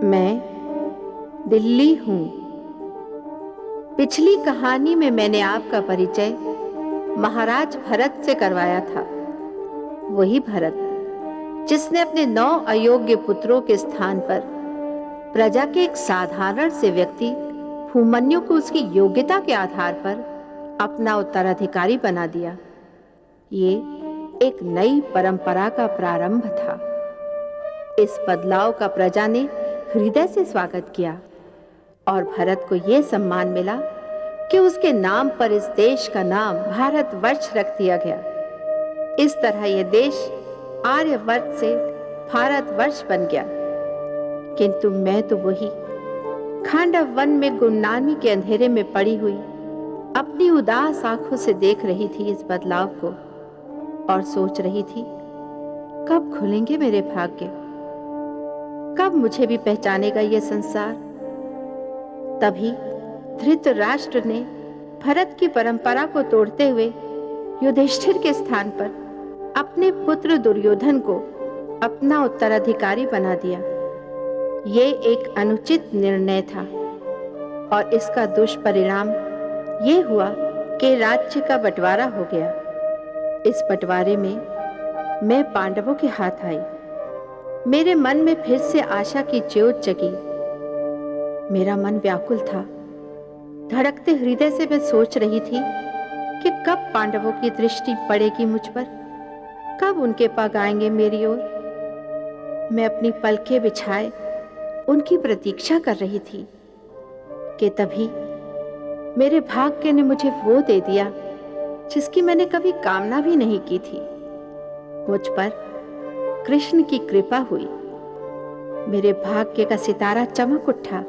मैं दिल्ली हूँ। पिछली कहानी में मैंने आपका परिचय महाराज भरत से करवाया था। वही भरत जिसने अपने 9 अयोग्य पुत्रों के स्थान पर प्रजा के एक साधारण से व्यक्ति भूमन्यु को उसकी योग्यता के आधार पर अपना उत्तराधिकारी बना दिया। ये एक नई परंपरा का प्रारंभ था। इस बदलाव का प्रजा ने हृदय से स्वागत किया और भरत को यह सम्मान मिला कि उसके नाम पर इस देश का नाम भारतवर्ष रख दिया गया। इस तरह यह देश आर्यवर्त से भारतवर्ष बन गया। किंतु मैं तो वही खांडव वन में गुमनामी के अंधेरे में पड़ी हुई अपनी उदास आंखों से देख रही थी इस बदलाव को और सोच रही थी, कब खुलेंगे मेरे भाग्य, कब मुझे भी पहचानेगा यह संसार। तभी धृतराष्ट्र ने भरत की परंपरा को तोड़ते हुए युधिष्ठिर के स्थान पर अपने पुत्र दुर्योधन को अपना उत्तराधिकारी बना दिया। ये एक अनुचित निर्णय था और इसका दुष्परिणाम ये हुआ कि राज्य का बंटवारा हो गया। इस बंटवारे में मैं पांडवों के हाथ आई। मेरे मन में फिर से आशा की ज्योत जगी। मेरा मन व्याकुल था। धड़कते हृदय से मैं सोच रही थी कि कब पांडवों की दृष्टि पड़ेगी मुझ पर, कब उनके पग आएंगे मेरी ओर। मैं अपनी पलकें बिछाए उनकी प्रतीक्षा कर रही थी कि तभी मेरे भाग्य ने मुझे वो दे दिया जिसकी मैंने कभी कामना भी नहीं की थी। मुझ पर कृष्ण की कृपा हुई। मेरे भाग्य का सितारा चमक उठा।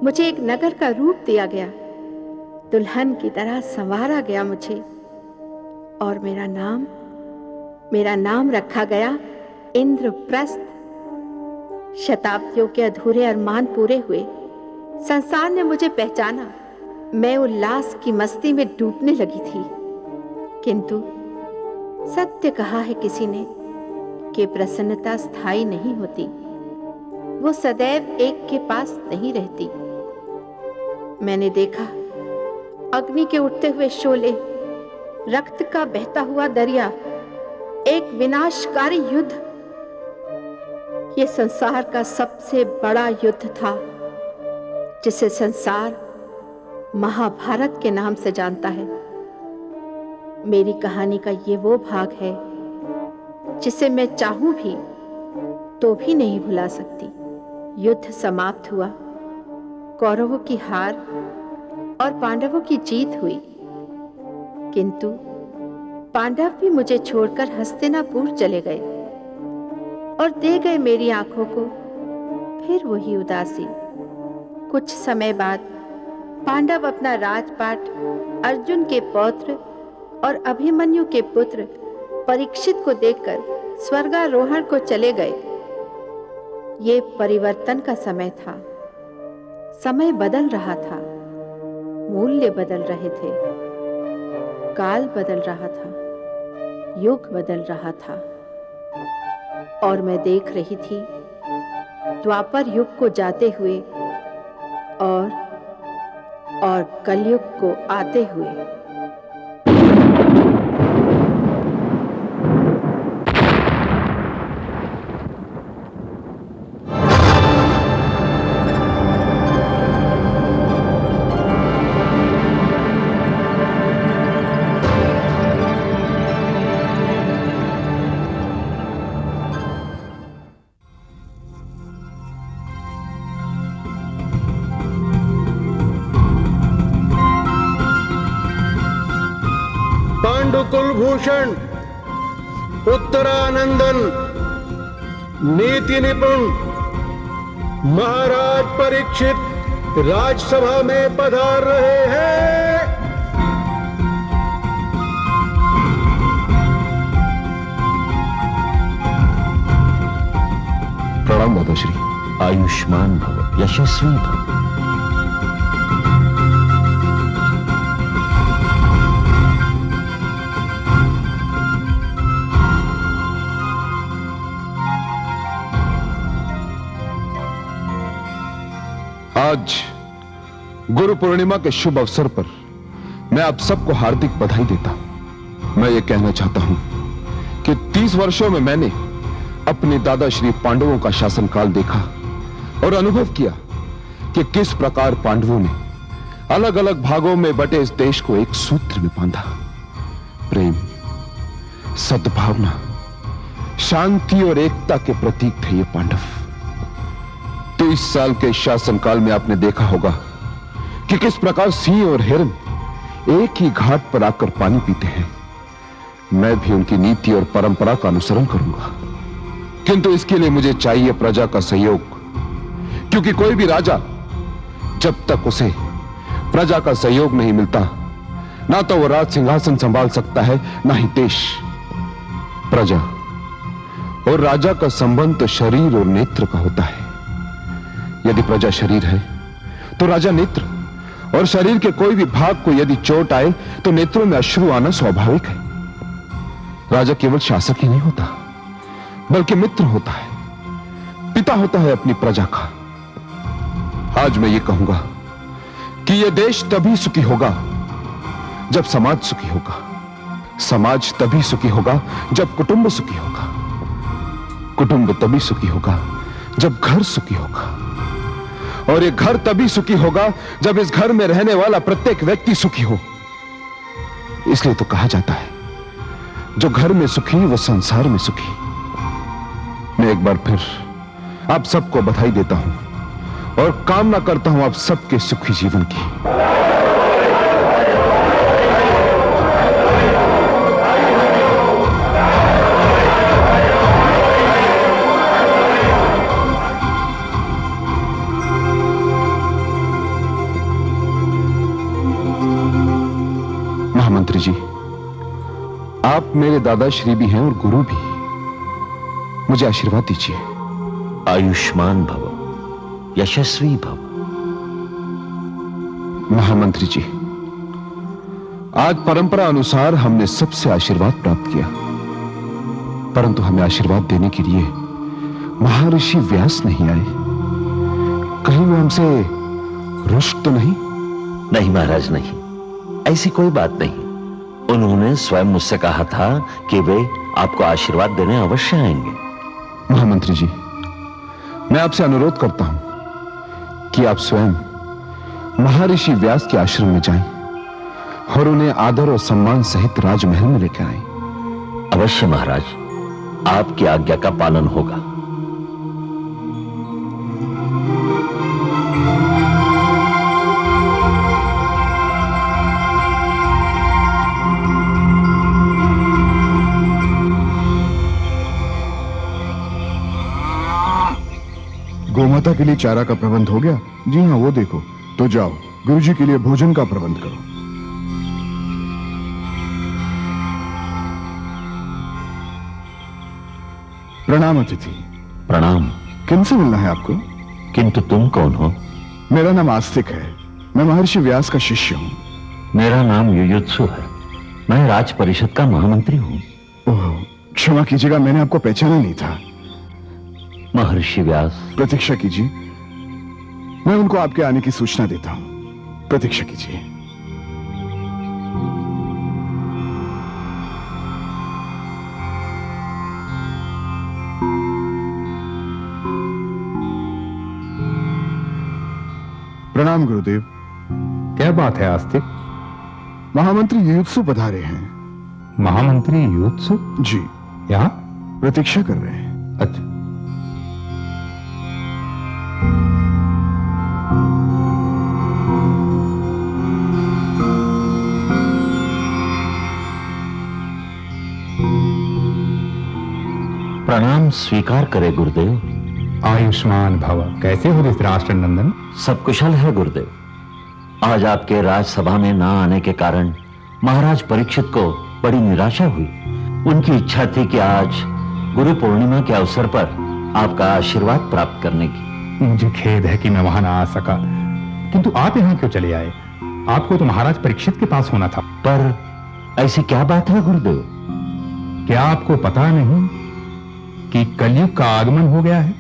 मुझे एक नगर का रूप दिया गया। दुल्हन की तरह संवारा गया मुझे और मेरा नाम रखा गया इंद्रप्रस्थ। शताब्दियों के अधूरे अरमान पूरे हुए। संसार ने मुझे पहचाना। मैं उल्लास की मस्ती में डूबने लगी थी। किंतु सत्य कहा है किसी ने कि प्रसन्नता स्थायी नहीं होती, वो सदैव एक के पास नहीं रहती। मैंने देखा अग्नि के उठते हुए शोले, रक्त का बहता हुआ दरिया, एक विनाशकारी युद्ध। ये संसार का सबसे बड़ा युद्ध था जिसे संसार महाभारत के नाम से जानता है। मेरी कहानी का ये वो भाग है जिसे मैं चाहूं भी तो भी नहीं भुला सकती। युद्ध समाप्त हुआ। कौरवों की हार और पांडवों की जीत हुई। किंतु पांडव भी मुझे छोड़कर हस्तिनापुर चले गए और दे गए मेरी आंखों को फिर वही उदासी। कुछ समय बाद पांडव अपना राजपाट अर्जुन के पौत्र और अभिमन्यु के पुत्र परीक्षित को देखकर स्वर्गारोहण को चले गए। ये परिवर्तन का समय था। समय बदल रहा था। मूल्य बदल रहे थे। काल बदल रहा था। युग बदल रहा था। और मैं देख रही थी द्वापर युग को जाते हुए और कलयुग को आते हुए। कुलभूषण, उत्तरानंदन, नीति निपुण महाराज परीक्षित राजसभा में पधार रहे हैं। प्रणाम माताश्री। आयुष्मान भव, यशस्वी भव। आज गुरु पूर्णिमा के शुभ अवसर पर मैं आप सबको हार्दिक बधाई देता हूं। मैं ये कहना चाहता हूं कि 30 वर्षों में मैंने अपने दादा श्री पांडवों का शासनकाल देखा और अनुभव किया कि किस प्रकार पांडवों ने अलग अलग भागों में बटे इस देश को एक सूत्र में बांधा। प्रेम, सद्भावना, शांति और एकता के प्रतीक थे ये पांडव। 30 साल के शासनकाल में आपने देखा होगा कि किस प्रकार सिंह और हिरन एक ही घाट पर आकर पानी पीते हैं। मैं भी उनकी नीति और परंपरा का अनुसरण करूंगा, किंतु इसके लिए मुझे चाहिए प्रजा का सहयोग, क्योंकि कोई भी राजा जब तक उसे प्रजा का सहयोग नहीं मिलता, ना तो वो राज सिंहासन संभाल सकता है, ना ही देश। प्रजा और राजा का संबंध तो शरीर और नेत्र का होता है। यदि प्रजा शरीर है तो राजा नेत्र, और शरीर के कोई भी भाग को यदि चोट आए तो नेत्रों में अश्रु आना स्वाभाविक है। राजा केवल शासक ही नहीं होता, बल्कि मित्र होता है, पिता होता है अपनी प्रजा का। आज मैं ये कहूंगा कि यह देश तभी सुखी होगा जब समाज सुखी होगा, समाज तभी सुखी होगा जब कुटुंब सुखी होगा, कुटुंब तभी सुखी होगा जब घर सुखी होगा, और एक घर तभी सुखी होगा जब इस घर में रहने वाला प्रत्येक व्यक्ति सुखी हो। इसलिए तो कहा जाता है, जो घर में सुखी वो संसार में सुखी। मैं एक बार फिर आप सबको बधाई देता हूं और कामना करता हूं आप सबके सुखी जीवन की। महामंत्री जी, आप मेरे दादाश्री भी हैं और गुरु भी। मुझे आशीर्वाद दीजिए। आयुष्मान भव, यशस्वी भव। महामंत्री जी, आज परंपरा अनुसार हमने सबसे आशीर्वाद प्राप्त किया, परंतु हमें आशीर्वाद देने के लिए महर्षि व्यास नहीं आए। कहीं वो हमसे रुष्ट तो नहीं? नहीं महाराज, नहीं, ऐसी कोई बात नहीं। उन्होंने स्वयं मुझसे कहा था कि वे आपको आशीर्वाद देने अवश्य आएंगे। महामंत्री जी, मैं आपसे अनुरोध करता हूं कि आप स्वयं महर्षि व्यास के आश्रम में जाएं और उन्हें आदर और सम्मान सहित राजमहल में लेकर आएं। अवश्य महाराज, आपकी आज्ञा का पालन होगा। गोमाता के लिए चारा का प्रबंध हो गया? जी हाँ, वो देखो। तो जाओ, गुरुजी के लिए भोजन का प्रबंध करो। प्रणाम अतिथि। प्रणाम। किनसे मिलना है आपको? किंतु तुम कौन हो? मेरा नाम आस्तिक है, मैं महर्षि व्यास का शिष्य हूं। मेरा नाम युयुत्सु है, मैं राज परिषद का महामंत्री हूं। ओह, क्षमा कीजिएगा, मैंने आपको पहचाना नहीं था। महर्षि व्यास। प्रतीक्षा कीजिए, मैं उनको आपके आने की सूचना देता हूं। प्रतीक्षा कीजिए। प्रणाम गुरुदेव। क्या बात है आस्तिक? महामंत्री युयुत्सु पधारे हैं। महामंत्री युयुत्सु? जी। यहाँ प्रतीक्षा कर रहे हैं। अच्छा। प्रणाम स्वीकार करे गुरुदेव। आयुष्मान भव। कैसे हो धृतराष्ट्र नंदन? सब कुशल है गुरुदेव। आज आपके राजसभा में ना आने के कारण महाराज परीक्षित को बड़ी निराशा हुई। उनकी इच्छा थी कि आज गुरु पूर्णिमा के अवसर पर आपका आशीर्वाद प्राप्त करने की। मुझे खेद है कि मैं वहां ना आ सका, किंतु आप यहाँ क्यों चले आए? आपको तो महाराज परीक्षित के पास होना था। पर ऐसी क्या बात है गुरुदेव? क्या आपको पता नहीं कि कलयुग का आगमन हो गया है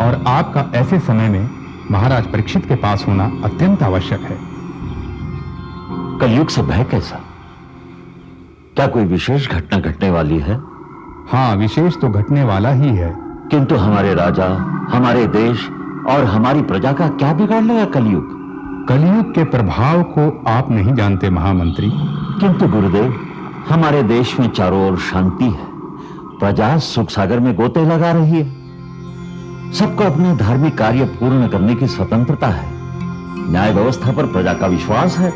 और आपका ऐसे समय में महाराज परीक्षित के पास होना अत्यंत आवश्यक है। कलयुग से भय कैसा? क्या कोई विशेष घटना घटने वाली है? हाँ, विशेष तो घटने वाला ही है। किंतु हमारे राजा, हमारे देश और हमारी प्रजा का क्या बिगाड़ लेगा कलयुग? कलयुग के प्रभाव को आप नहीं जानते महामंत्री। किंतु गुरुदेव, हमारे देश में चारों ओर शांति है, प्रजा सुख सागर में गोते लगा रही है, सबको अपने धार्मिक कार्य पूर्ण करने की स्वतंत्रता है, न्याय व्यवस्था पर प्रजा का विश्वास है।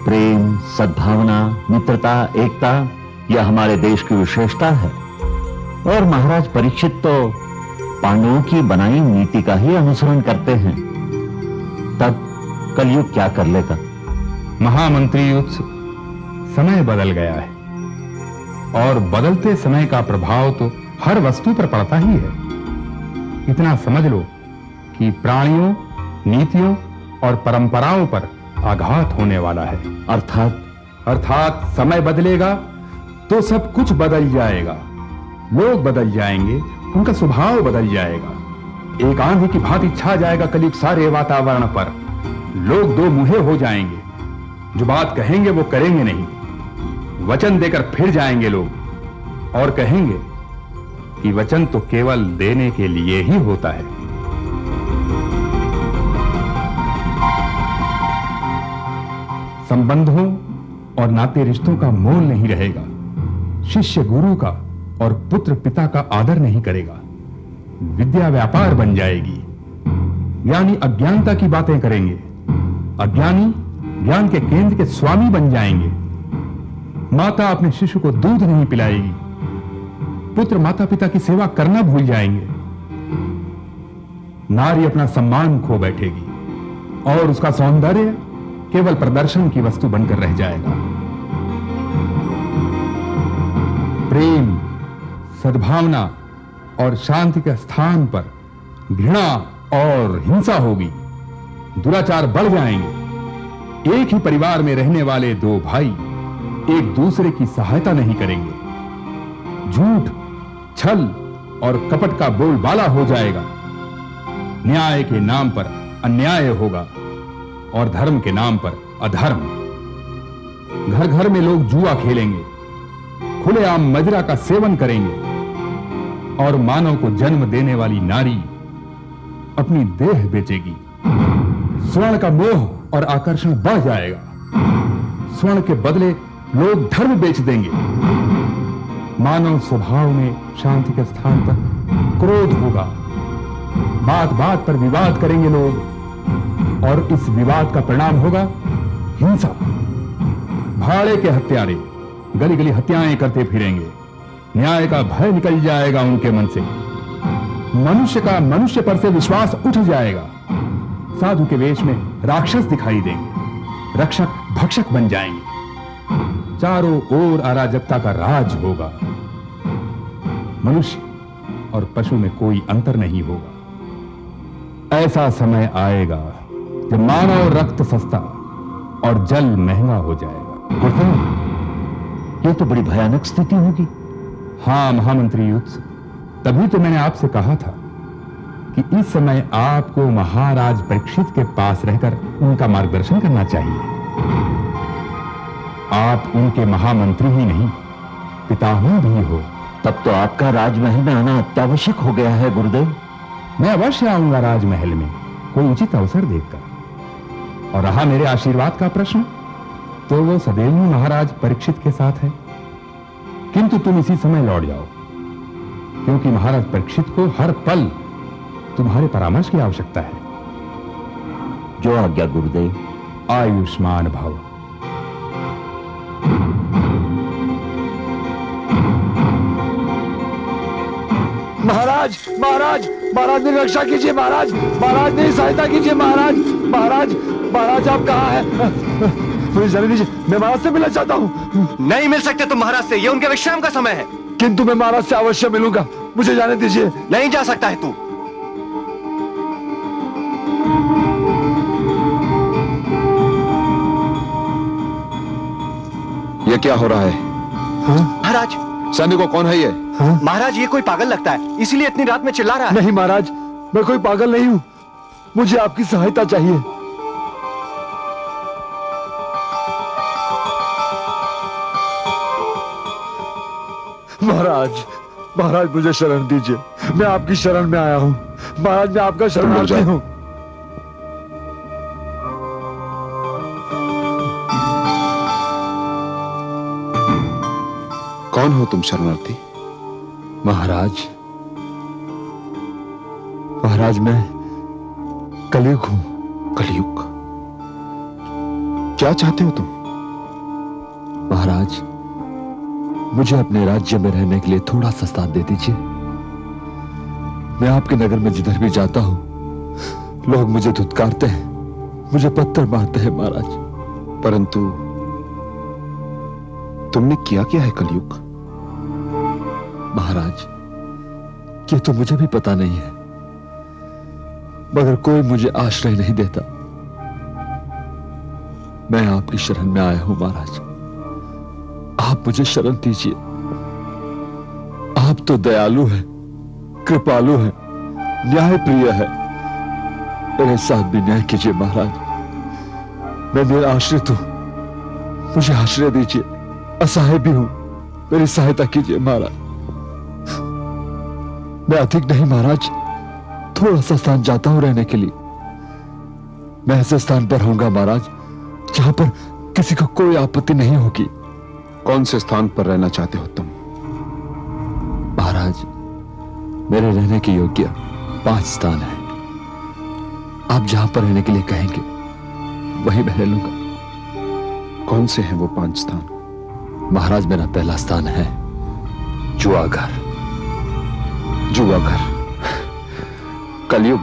प्रेम, सद्भावना, मित्रता, एकता यह हमारे देश की विशेषता है। और महाराज परीक्षित तो पांडवों की बनाई नीति का ही अनुसरण करते हैं। तब कलयुग क्या कर लेगा? महामंत्री युद्ध, समय बदल गया है और बदलते समय का प्रभाव तो हर वस्तु पर पड़ता ही है। इतना समझ लो कि प्राणियों, नीतियों और परंपराओं पर आघात होने वाला है। अर्थात समय बदलेगा तो सब कुछ बदल जाएगा। लोग बदल जाएंगे, उनका स्वभाव बदल जाएगा। एक आंधी की भांति छा जाएगा कलयुग सारे वातावरण पर। लोग दो मुहे हो जाएंगे, जो बात कहेंगे वो करेंगे नहीं। वचन देकर फिर जाएंगे लोग और कहेंगे कि वचन तो केवल देने के लिए ही होता है। संबंधों और नाते रिश्तों का मोल नहीं रहेगा। शिष्य गुरु का और पुत्र पिता का आदर नहीं करेगा। विद्या व्यापार बन जाएगी। ज्ञानी अज्ञानता की बातें करेंगे, अज्ञानी ज्ञान के केंद्र के स्वामी बन जाएंगे। माता अपने शिशु को दूध नहीं पिलाएगी, पुत्र माता पिता की सेवा करना भूल जाएंगे। नारी अपना सम्मान खो बैठेगी और उसका सौंदर्य केवल प्रदर्शन की वस्तु बनकर रह जाएगा। प्रेम, सद्भावना और शांति के स्थान पर घृणा और हिंसा होगी। दुराचार बढ़ जाएंगे। एक ही परिवार में रहने वाले दो भाई एक दूसरे की सहायता नहीं करेंगे। झूठ, छल और कपट का बोलबाला हो जाएगा। न्याय के नाम पर अन्याय होगा और धर्म के नाम पर अधर्म। घर घर में लोग जुआ खेलेंगे, खुलेआम मदिरा का सेवन करेंगे और मानव को जन्म देने वाली नारी अपनी देह बेचेगी। स्वर्ण का मोह और आकर्षण बढ़ जाएगा। स्वर्ण के बदले लोग धर्म बेच देंगे। मानव स्वभाव में शांति के स्थान पर क्रोध होगा। बात बात पर विवाद करेंगे लोग और इस विवाद का परिणाम होगा हिंसा। भाड़े के हत्यारे गली गली हत्याएं करते फिरेंगे। न्याय का भय निकल जाएगा उनके मन से। मनुष्य का मनुष्य पर से विश्वास उठ जाएगा। साधु के वेश में राक्षस दिखाई देंगे। रक्षक भक्षक बन जाएंगे। चारों ओर अराजकता का राज होगा। मनुष्य और पशु में कोई अंतर नहीं होगा। ऐसा समय आएगा जब मानव रक्त सस्ता और जल महंगा हो जाएगा। गुरुदेव, ये तो बड़ी भयानक स्थिति होगी। हाँ महामंत्री युत्स, तभी तो मैंने आपसे कहा था कि इस समय आपको महाराज परीक्षित के पास रहकर उनका मार्गदर्शन करना चाहिए। आप उनके महामंत्री ही नहीं, पितामह भी हो। तब तो आपका राजमहल में आना अत्यावश्यक हो गया है गुरुदेव। मैं अवश्य आऊंगा राजमहल में कोई उचित अवसर देखकर। और रहा मेरे आशीर्वाद का प्रश्न, तो वो सदैव ही महाराज परीक्षित के साथ है। किंतु तुम इसी समय लौट जाओ, क्योंकि महाराज परीक्षित को हर पल तुम्हारे परामर्श की आवश्यकता है। जो आज्ञा गुरुदेव। आयुष्मान भव। महाराज, महाराज, महाराज मेरी रक्षा कीजिए। महाराज, महाराज मेरी सहायता कीजिए। महाराज, महाराज, महाराज आप कहाँ हैं? मुझे जाने दीजिए, मैं महाराज से मिलना चाहता हूँ। नहीं मिल सकते तुम महाराज से, ये उनके विश्राम का समय है। किंतु मैं महाराज से अवश्य मिलूंगा, मुझे जाने दीजिए। नहीं जा सकता है तू। ये क्या हो रहा है? महाराज, सैनिकों, कौन है ये? महाराज ये कोई पागल लगता है, इसीलिए इतनी रात में चिल्ला रहा है। नहीं महाराज, मैं कोई पागल नहीं हूँ। मुझे आपकी सहायता चाहिए। महाराज, महाराज मुझे शरण दीजिए, मैं आपकी शरण में आया हूं। महाराज मैं आपका शरणार्थी हूं। कौन हो तुम शरणार्थी? महाराज, महाराज मैं कलयुग हूं। कलयुग? क्या चाहते हो तुम? महाराज मुझे अपने राज्य में रहने के लिए थोड़ा सा स्थान दे दीजिए। मैं आपके नगर में जिधर भी जाता हूं लोग मुझे धुतकारते हैं, मुझे पत्थर मारते हैं महाराज। परंतु तुमने किया क्या है कलयुग? महाराज ये तो मुझे भी पता नहीं है, मगर कोई मुझे आश्रय नहीं देता। मैं आपकी शरण में आया हूं महाराज, आप मुझे शरण दीजिए। आप तो दयालु हैं, कृपालु हैं, न्याय प्रिय है। मेरे साथ भी न्याय कीजिए महाराज। मैं निराश्रित हूं, मुझे आश्रय दीजिए। असहाय भी हूं, मेरी सहायता कीजिए महाराज। मैं अधिक नहीं महाराज, थोड़ा सा स्थान जाता हूं रहने के लिए। मैं ऐसे स्थान पर रहूंगा महाराज जहां पर किसी को कोई आपत्ति नहीं होगी। कौन से स्थान पर रहना चाहते हो तुम? महाराज मेरे रहने के योग्य 5 स्थान हैं। आप जहां पर रहने के लिए कहेंगे वहीं मैं रह लूंगा। कौन से हैं वो 5 स्थान? महाराज मेरा पहला स्थान है जुआघर। जुआघर? कलयुग,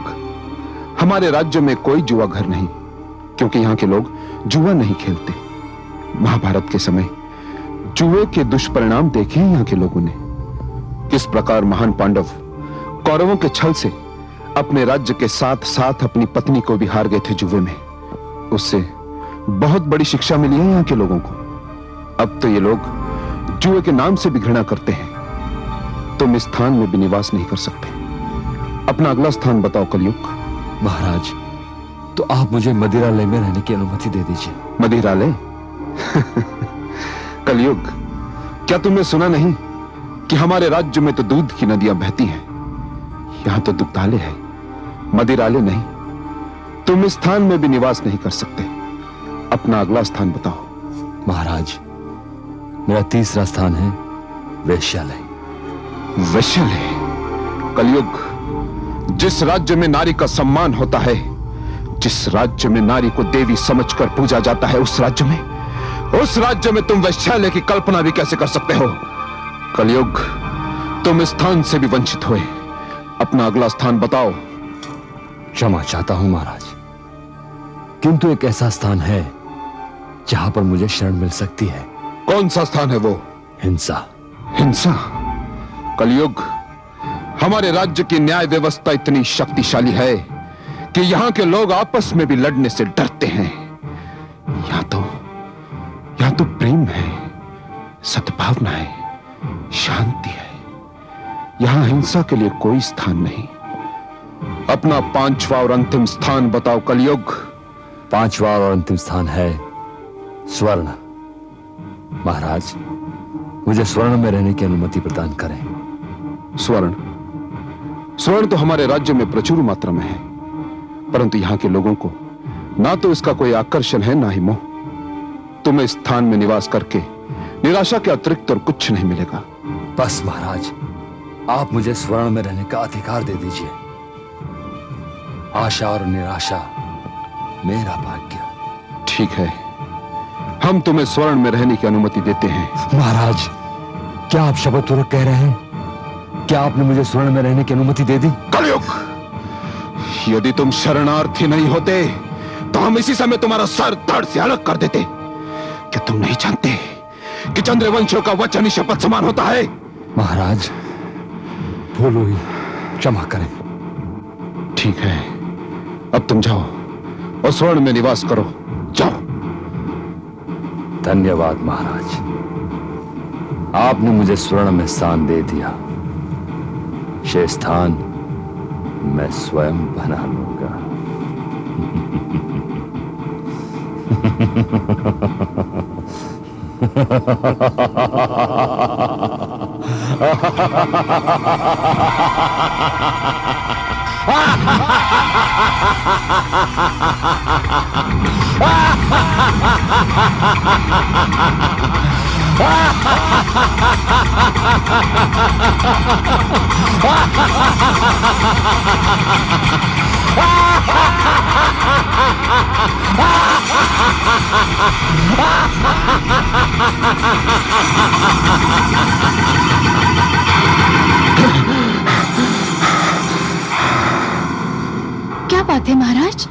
हमारे राज्य में कोई जुआघर नहीं, क्योंकि यहां के लोग जुआ नहीं खेलते। महाभारत के समय जुए के दुष्परिणाम देखे हैं यहां के लोगों ने। किस प्रकार महान पांडव कौरवों के छल से अपने राज्य के साथ साथ अपनी पत्नी को भी हार गए थे जुए में। उससे बहुत बड़ी शिक्षा मिली है यहां के लोगों को। अब तो ये लोग जुए के नाम से भी घृणा करते हैं। तुम इस स्थान में भी निवास नहीं कर सकते। अपना अगला स्थान बताओ कलयुग। महाराज तो आप मुझे मदिरालय में रहने की अनुमति दे दीजिए। मदिरालय? कलयुग, क्या तुमने सुना नहीं कि हमारे राज्य में तो दूध की नदियां बहती हैं? यहां तो दुग्धालय है, मदिरालय नहीं। तुम इस स्थान में भी निवास नहीं कर सकते। अपना अगला स्थान बताओ। महाराज मेरा तीसरा स्थान है वेश्यालय। वेश्यालय? कलयुग, जिस राज्य में नारी का सम्मान होता है, जिस राज्य में नारी को देवी समझकर पूजा जाता है, उस राज्य में तुम वेश्यालय की कल्पना भी कैसे कर सकते हो? कलयुग, तुम इस स्थान से भी वंचित हुए। अपना अगला स्थान बताओ। क्षमा चाहता हूं महाराज, किंतु एक ऐसा स्थान है जहां पर मुझे शरण मिल सकती है। कौन सा स्थान है वो? हिंसा। हिंसा? कलयुग, हमारे राज्य की न्याय व्यवस्था इतनी शक्तिशाली है कि यहां के लोग आपस में भी लड़ने से डरते हैं। यहां तो प्रेम है, सद्भावना है, शांति है। यहां हिंसा के लिए कोई स्थान नहीं। अपना 5वां और अंतिम स्थान बताओ कलयुग। 5वां और अंतिम स्थान है स्वर्ण। महाराज मुझे स्वर्ण में रहने की अनुमति प्रदान करें। स्वर्ण तो हमारे राज्य में प्रचुर मात्रा में है, परंतु यहां के लोगों को ना तो इसका कोई आकर्षण है ना ही मोह। तुम्हें इस स्थान में निवास करके निराशा के अतिरिक्त और कुछ नहीं मिलेगा। बस महाराज आप मुझे स्वर्ण में रहने का अधिकार दे दीजिए। आशा और निराशा मेरा भाग्य। ठीक है, हम तुम्हें स्वर्ण में रहने की अनुमति देते हैं। महाराज क्या आप शपथ पूर्वक कह रहे हैं? क्या आपने मुझे स्वर्ण में रहने की अनुमति दे दी? कलयुग, यदि तुम शरणार्थी नहीं होते तो हम इसी समय तुम्हारा सर धड़ से अलग कर देते। क्या तुम नहीं जानते कि चंद्रवंशियों का वचन ही शपथ समान होता है? महाराज भूल हुई, क्षमा करें। ठीक है, अब तुम जाओ और स्वर्ण में निवास करो। जाओ। धन्यवाद महाराज, आपने मुझे स्वर्ण में स्थान दे दिया। शेष स्थान मैं स्वयं बना लूंगा। क्या बात है महाराज,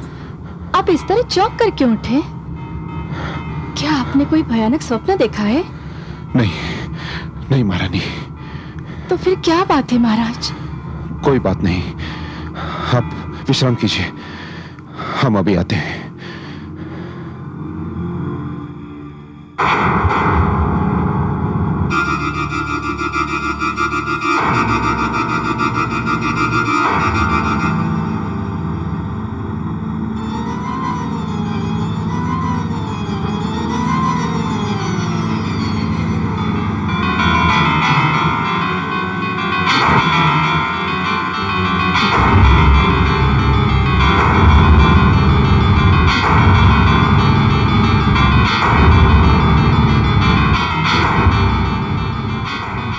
आप इस तरह चौंक कर क्यों उठे? क्या आपने कोई भयानक स्वप्न देखा है? नहीं, नहीं महारानी, तो फिर क्या बात है महाराज? कोई बात नहीं। आप विश्राम कीजिए, हम अभी आते हैं।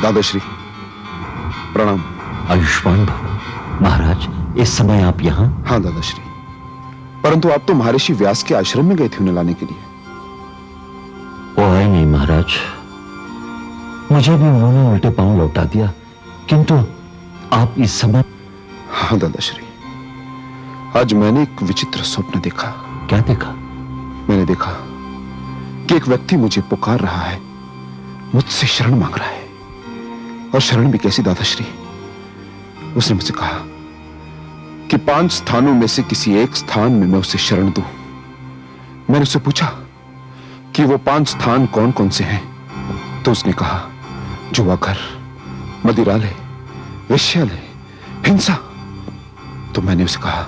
दादाश्री प्रणाम। आयुष्मान भव। महाराज, इस समय आप यहाँ? हाँ दादाश्री, परंतु आप तो महर्षि व्यास के आश्रम में गए थे उन्हें लाने के लिए। वो आए नहीं महाराज, मुझे भी उन्होंने उल्टे पांव लौटा दिया, किंतु आप इस समय? हाँ दादाश्री, आज मैंने एक विचित्र स्वप्न देखा। क्या देखा? मैंने देखा कि एक व्यक्ति मुझे पुकार रहा है, मुझसे शरण मांग रहा है। और शरण भी कैसी दादाश्री? उसने मुझसे कहा कि 5 स्थानों में से किसी एक स्थान में मैं उसे शरण दूं। मैंने उससे पूछा कि वो 5 स्थान कौन कौन से हैं, तो उसने कहा जुआघर, मदिरालय, वेश्यालय, हिंसा। तो मैंने उसे कहा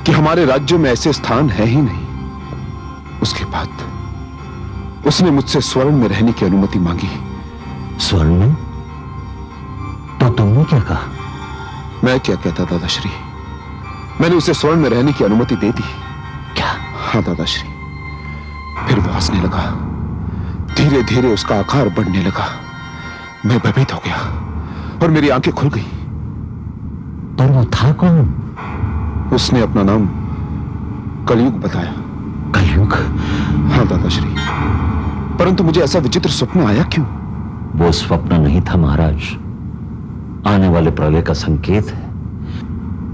कि हमारे राज्य में ऐसे स्थान है ही नहीं। उसके बाद उसने मुझसे स्वर्ण में रहने की अनुमति मांगी। स्वर्ण में? तो तुमने क्या कहा? मैं क्या कहता दादाश्री, मैंने उसे स्वर्ण में रहने की अनुमति दे दी। क्या? हाँ दादाश्री। फिर वो हंसने लगा, धीरे धीरे उसका आकार बढ़ने लगा। मैं भयभीत हो गया और मेरी आंखें खुल गई। पर वो था कौन? उसने अपना नाम कलयुग बताया। कलयुग? हाँ दादाश्री, परंतु मुझे ऐसा विचित्र स्वप्न आया क्यों? वो स्वप्न नहीं था महाराज, आने वाले प्रलय का संकेत है।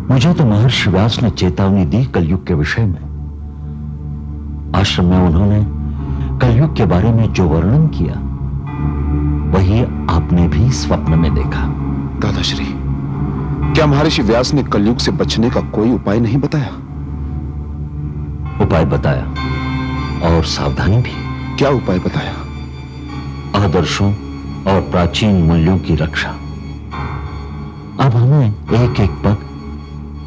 मुझे तो महर्षि व्यास ने चेतावनी दी कलयुग के विषय में। आश्रम में उन्होंने कलयुग के बारे में जो वर्णन किया, वही आपने भी स्वप्न में देखा। दादाश्री, क्या महर्षि व्यास ने कलयुग से बचने का कोई उपाय नहीं बताया? उपाय बताया और सावधानी भी। क्या उपाय बताया? आदर्शों और प्राचीन मूल्यों की रक्षा। अब हमें एक एक पग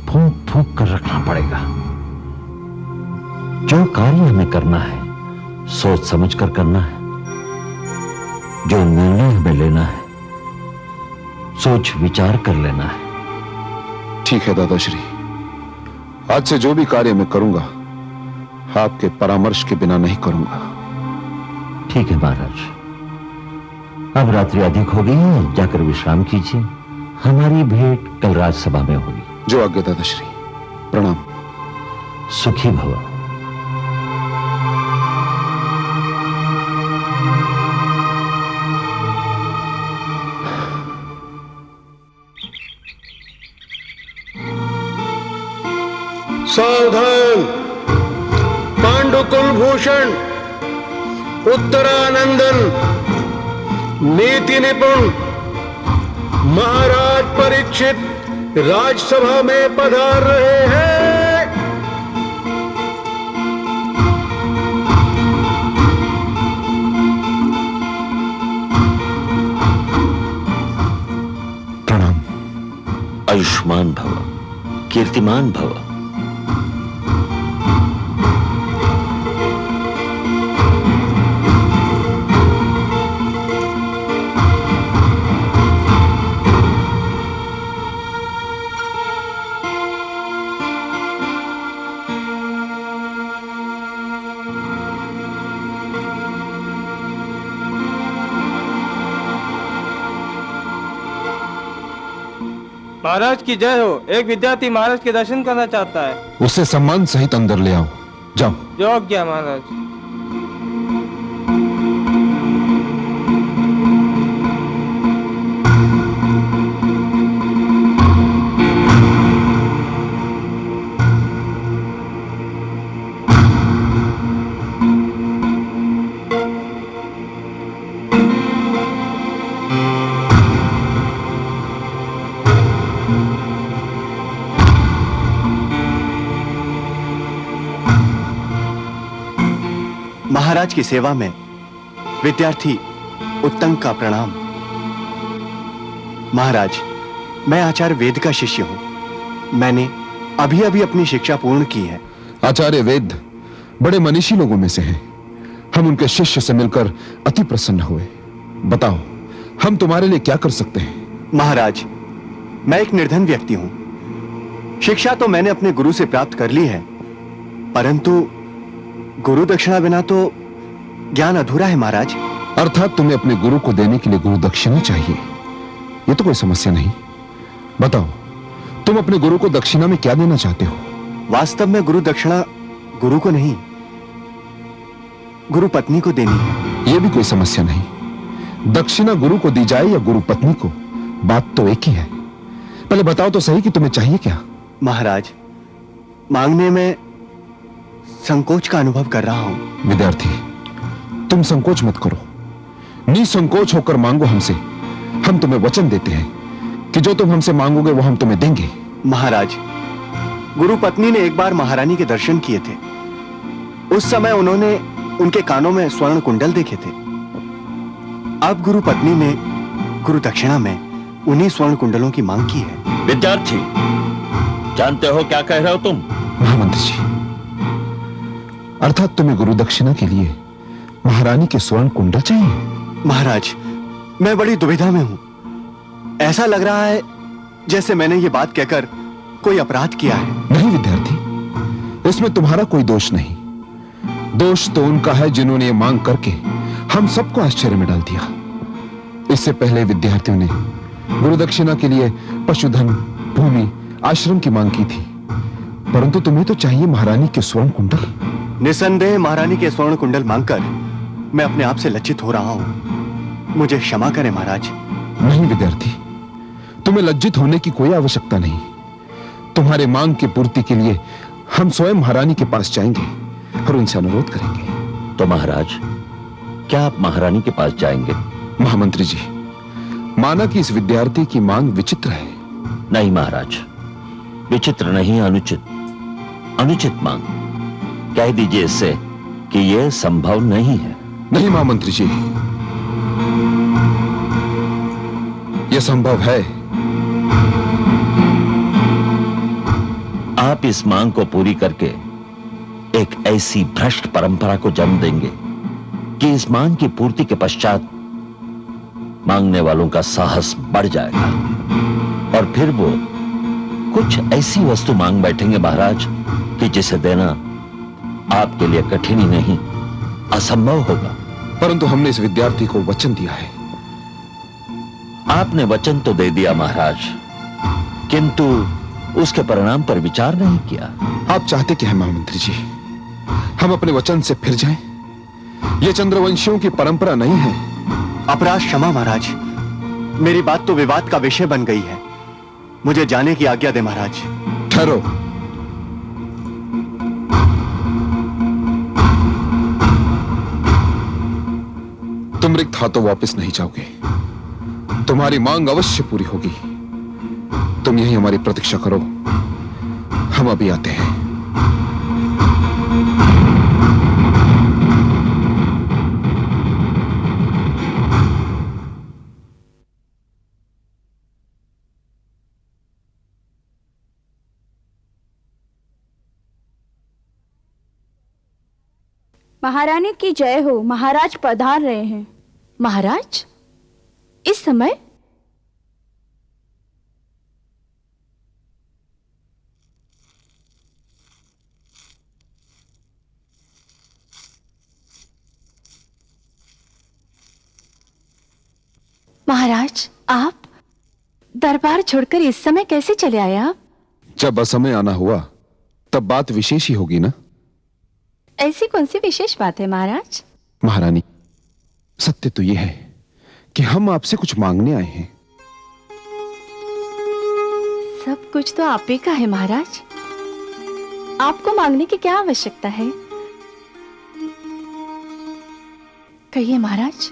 फूंक फूंक कर रखना पड़ेगा। जो कार्य हमें करना है, सोच समझ कर करना है। जो निर्णय हमें लेना है, सोच विचार कर लेना है। ठीक है दादाश्री, आज से जो भी कार्य मैं करूंगा, आपके परामर्श के बिना नहीं करूंगा। ठीक है महाराज, अब रात्रि अधिक हो गई है, जाकर विश्राम कीजिए। हमारी भेंट कल राजसभा में होगी। जो आज्ञा दादाश्री। प्रणाम। सुखी भव। सावधान! पांडुकुल भूषण, उत्तरानंदन, नीति निपुण महाराज परीक्षित राजसभा में पधार रहे हैं। प्रणाम। आयुष्मान भव, कीर्तिमान भव। महाराज की जय हो। एक विद्यार्थी महाराज के दर्शन करना चाहता है। उसे सम्मान सहित अंदर ले आओ। जाओ। जो आज्ञा महाराज। महाराज की सेवा में विद्यार्थी उत्तंग का प्रणाम। महाराज, मैं आचार्य वेद का शिष्य हूं। मैंने अभी अभी अपनी शिक्षा पूर्ण की है। आचार्य वेद बड़े मनीषी लोगों में से हैं। हम उनके शिष्य से मिलकर अति प्रसन्न हुए। बताओ, हम तुम्हारे लिए क्या कर सकते हैं? महाराज, मैं एक निर्धन व्यक्ति हूं। शिक्षा तो मैंने अपने गुरु से प्राप्त कर ली है, परंतु गुरु दक्षिणा बिना तो ज्ञान अधूरा है महाराज। अर्थात तुम्हें अपने गुरु को देने के लिए गुरु दक्षिणा चाहिए। यह तो कोई समस्या नहीं। बताओ, तुम अपने गुरु को दक्षिणा में क्या देना चाहते हो? वास्तव में गुरु दक्षिणा गुरु को नहीं, गुरु पत्नी को देनी है। यह भी कोई समस्या नहीं। दक्षिणा गुरु को दी जाए या गुरु पत्नी को, बात तो एक ही है। पहले बताओ तो सही कि तुम्हें चाहिए क्या? महाराज, मांगने में संकोच का अनुभव कर रहा हूं। विद्यार्थी, तुम संकोच मत करो। निसंकोच होकर मांगो हमसे। हम तुम्हें वचन देते हैं कि जो तुम हमसे मांगोगे वो हम तुम्हें देंगे। महाराज, गुरु पत्नी ने एक बार महारानी के दर्शन किए थे। उस समय उन्होंने उनके कानों में स्वर्ण कुंडल देखे थे। अब गुरु पत्नी ने गुरु दक्षिणा में उन्हीं स्वर्ण कुंडलों की मांग की है। विद्यार्थी, जानते हो क्या कह रहे हो तुम? महामंत्री जी, अर्थात तुम्हें गुरु दक्षिणा के लिए महारानी के स्वर्ण कुंडल चाहिए? महाराज, मैं बड़ी दुविधा में हूं। ऐसा लग रहा है जैसे मैंने ये बात कहकर कोई अपराध किया है। नहीं विद्यार्थी, इसमें तुम्हारा कोई दोष नहीं। दोष तो उनका है जिन्होंने ये मांग करके हम सबको आश्चर्य में डाल दिया। इससे पहले विद्यार्थियों ने गुरु दक्षिणा के लिए पशुधन, भूमि, आश्रम की मांग की थी, परंतु तुम्हें तो चाहिए महारानी के स्वर्ण कुंडल। निसंदेह महारानी के स्वर्ण कुंडल मांगकर मैं अपने आप से लज्जित हो रहा हूं। मुझे क्षमा करें महाराज। नहीं विद्यार्थी, तुम्हें लज्जित होने की कोई आवश्यकता नहीं। तुम्हारे मांग की पूर्ति के लिए हम स्वयं महारानी के पास जाएंगे और उनसे अनुरोध करेंगे। तो महाराज, क्या आप महारानी के पास जाएंगे? महामंत्री जी, माना कि इस विद्यार्थी की मांग विचित्र है। नहीं महाराज, विचित्र नहीं, अनुचित मांग। कह दीजिए इससे कि यह संभव नहीं है। नहीं महामंत्री जी, यह संभव है। आप इस मांग को पूरी करके एक ऐसी भ्रष्ट परंपरा को जन्म देंगे कि इस मांग की पूर्ति के पश्चात मांगने वालों का साहस बढ़ जाएगा और फिर वो कुछ ऐसी वस्तु मांग बैठेंगे महाराज कि जिसे देना आपके लिए कठिन ही नहीं, असंभव होगा। परंतु हमने इस विद्यार्थी को वचन दिया है। आपने वचन तो दे दिया महाराज, किंतु उसके परिणाम पर विचार नहीं किया। आप चाहते क्या है महामंत्री जी? हम अपने वचन से फिर जाएं? यह चंद्रवंशियों की परंपरा नहीं है। अपराध क्षमा महाराज। मेरी बात तो विवाद का विषय बन गई है। मुझे जाने की आज्ञा दे महाराज। ठहरो। तुम रिक्त हाथों वापस नहीं जाओगे। तुम्हारी मांग अवश्य पूरी होगी। तुम यही हमारी प्रतीक्षा करो, हम अभी आते हैं। महारानी की जय हो। महाराज पधार रहे हैं। महाराज, इस समय? महाराज, आप दरबार छोड़कर इस समय कैसे चले आए आप? जब असमय आना हुआ तब बात विशेष ही होगी ना। ऐसी कौन सी विशेष बात है महाराज? महारानी, सत्य तो यह है कि हम आपसे कुछ मांगने आए हैं। सब कुछ तो आप ही का है महाराज, आपको मांगने की क्या आवश्यकता है? कहिए महाराज,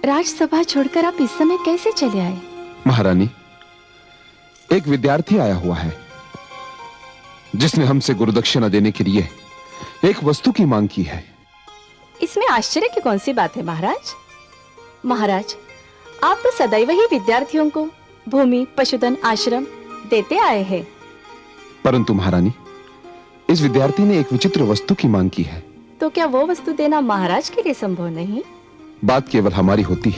राजसभा छोड़कर आप इस समय कैसे चले आए? महारानी, एक विद्यार्थी आया हुआ है जिसने हमसे गुरुदक्षिणा देने के लिए एक वस्तु की मांग की है। इसमें आश्चर्य की कौन सी बात है महाराज? महाराज, आप तो सदैव ही विद्यार्थियों को भूमि, पशुधन, आश्रम देते आए हैं। परंतु महारानी, इस विद्यार्थी ने एक विचित्र वस्तु की मांग की है। तो क्या वो वस्तु देना महाराज के लिए संभव नहीं? बात केवल हमारी होती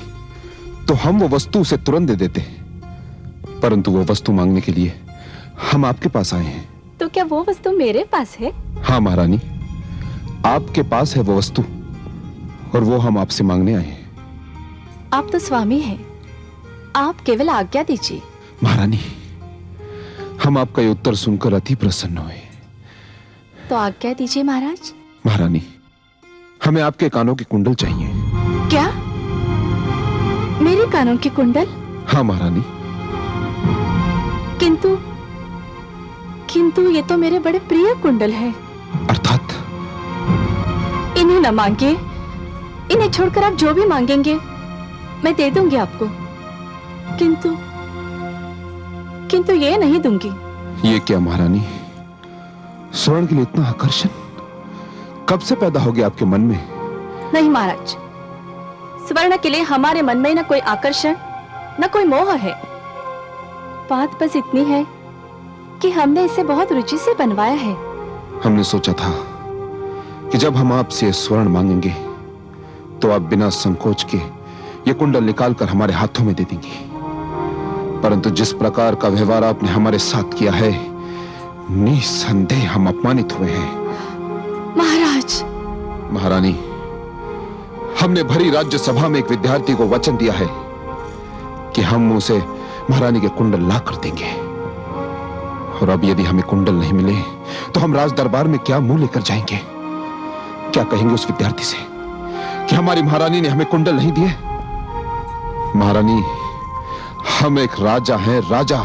तो हम वो वस्तु उसे तुरंत दे देते, परंतु वो वस्तु मांगने के लिए हम आपके पास आए हैं। तो क्या वो वस्तु मेरे पास है? हाँ महारानी, आपके पास है वो वस्तु और वो हम आपसे मांगने आए हैं। आप तो स्वामी हैं, आप केवल आज्ञा दीजिए। महारानी, हम आपका ये उत्तर सुनकर अति प्रसन्न हुए। तो आज्ञा दीजिए महाराज। महारानी, हमें आपके कानों की कुंडल चाहिए। क्या? मेरे कानों की कुंडल? हाँ महारानी। किंतु ये तो मेरे बड़े प्रिय कुंडल है। अर्थात? इन्हें न मांगे, इन्हें छोड़कर आप जो भी मांगेंगे मैं दे दूंगी आपको, किंतु ये नहीं दूंगी। ये क्या महारानी, स्वर्ण के लिए इतना आकर्षण कब से पैदा हो गया आपके मन में? नहीं महाराज, स्वर्ण के लिए हमारे मन में न कोई आकर्षण न कोई मोह है। बात बस इतनी है कि हमने इसे बहुत रुचि से बनवाया है। हमने सोचा था कि जब हम आपसे स्वर्ण मांगेंगे तो आप बिना संकोच के ये कुंडल निकालकर हमारे हाथों में दे देंगी, परंतु जिस प्रकार का व्यवहार आपने हमारे साथ किया है, निसंदेह हम अपमानित हुए हैं। महाराज। महारानी, हमने भरी राज्य सभा में एक विद्यार्थी को वचन दिया है कि हम उसे महारानी के कुंडल ला कर देंगे, और अब यदि हमें कुंडल नहीं मिले तो हम राज दरबार में क्या मुंह लेकर जाएंगे? क्या कहेंगे उस विद्यार्थी से कि हमारी महारानी ने हमें कुंडल नहीं दिए? महारानी, हम एक राजा हैं, राजा,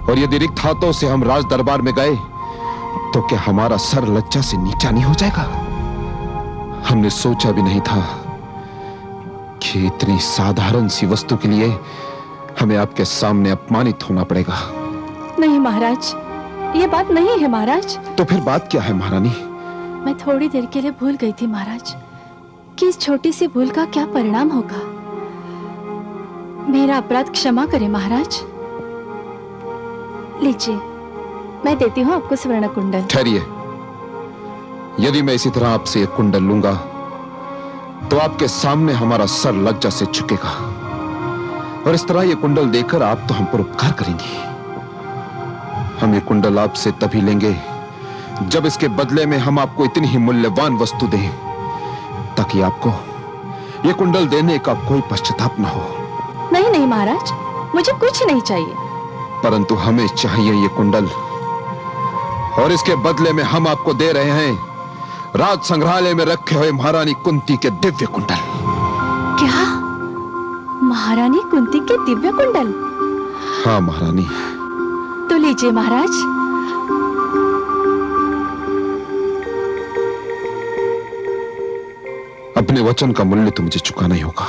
और यदि रिक्त हाथों से हम राज दरबार में गए तो क्या हमारा सर लज्जा से नीचा नहीं हो जाएगा? हमने सोचा भी नहीं था कि इतनी साधारण सी वस्तु के लिए हमें आपके सामने अपमानित होना पड़ेगा। नहीं महाराज, ये बात नहीं है महाराज। तो फिर बात क्या है महारानी? मैं थोड़ी देर के लिए भूल गई थी महाराज कि इस छोटी सी भूल का क्या परिणाम होगा। मेरा अपराध क्षमा करें महाराज। लीजिए, मैं देती हूँ आपको स्वर्ण कुंडल। ठहरिए, यदि मैं इसी तरह आपसे एक कुंडल लूंगा तो आपके सामने हमारा सर लज्जा से झुकेगा, और इस तरह ये कुंडल देकर आप तो हम पर उपकार करेंगी। हम ये कुंडल आपसे तभी लेंगे जब इसके बदले में हम आपको इतनी ही मूल्यवान वस्तु दें ताकि आपको ये कुंडल देने का कोई पश्चाताप न हो। नहीं नहीं महाराज, मुझे कुछ नहीं चाहिए। परंतु हमें चाहिए ये कुंडल, और इसके बदले में हम आपको दे रहे हैं राज संग्रहालय में रखे हुए महारानी कुंती के दिव्य कुंडल। क्या? महारानी कुंती के दिव्य कुंडल? हाँ महारानी। तो लीजिए महाराज। अपने वचन का मूल्य तो मुझे चुकाना ही होगा।